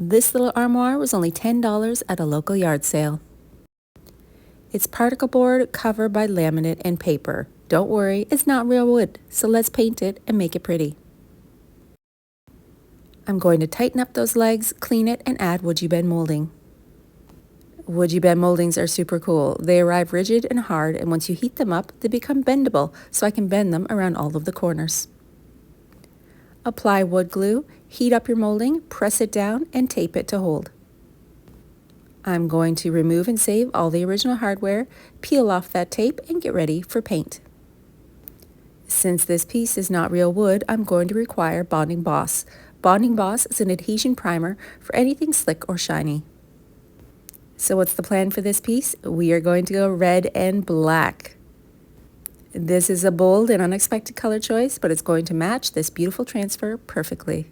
This little armoire was only $10 at a local yard sale. It's particle board covered by laminate and paper. Don't worry, it's not real wood, so let's paint it and make it pretty. I'm going to tighten up those legs, clean it, and add Woodubend molding. Woodubend moldings are super cool. They arrive rigid and hard, and once you heat them up, they become bendable, so I can bend them around all of the corners. Apply wood glue, heat up your molding, press it down, and tape it to hold. I'm going to remove and save all the original hardware, peel off that tape, and get ready for paint. Since this piece is not real wood, I'm going to require Bonding Boss. Bonding Boss is an adhesion primer for anything slick or shiny. So what's the plan for this piece? We are going to go red and black. This is a bold and unexpected color choice, but it's going to match this beautiful transfer perfectly.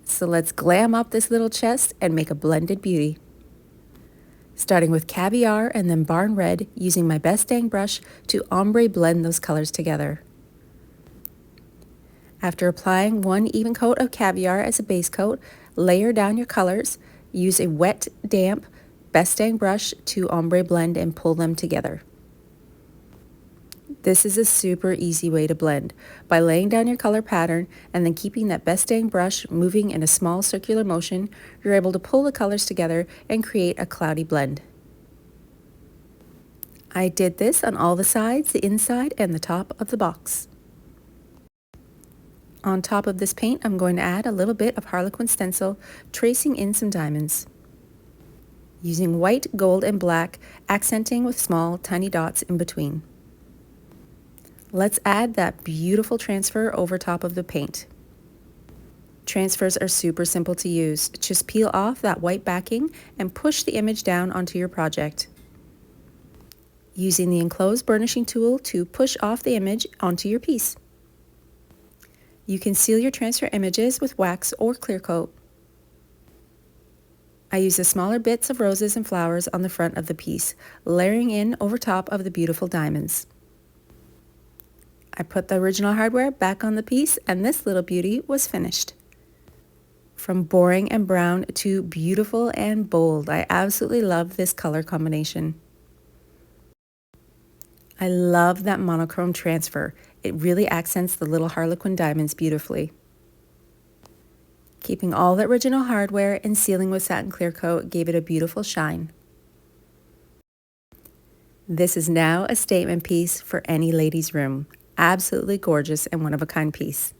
So let's glam up this little chest and make a blended beauty. Starting with Caviar and then Barn Red, using my Best Dang brush to ombre blend those colors together. After applying one even coat of Caviar as a base coat, layer down your colors. Use a wet, damp Best Dang brush to ombre blend and pull them together. This is a super easy way to blend. By laying down your color pattern and then keeping that Best Dang brush moving in a small circular motion, you're able to pull the colors together and create a cloudy blend. I did this on all the sides, the inside, and the top of the box. On top of this paint, I'm going to add a little bit of Harlequin Stencil, tracing in some diamonds. Using white, gold, and black, accenting with small, tiny dots in between. Let's add that beautiful transfer over top of the paint. Transfers are super simple to use. Just peel off that white backing and push the image down onto your project. Using the enclosed burnishing tool to push off the image onto your piece. You can seal your transfer images with wax or clear coat. I use the smaller bits of roses and flowers on the front of the piece, layering in over top of the beautiful diamonds. I put the original hardware back on the piece, and this little beauty was finished. From boring and brown to beautiful and bold, I absolutely love this color combination. I love that monochrome transfer. It really accents the little Harlequin diamonds beautifully. Keeping all the original hardware and sealing with satin clear coat gave it a beautiful shine. This is now a statement piece for any lady's room. Absolutely gorgeous and one-of-a-kind piece.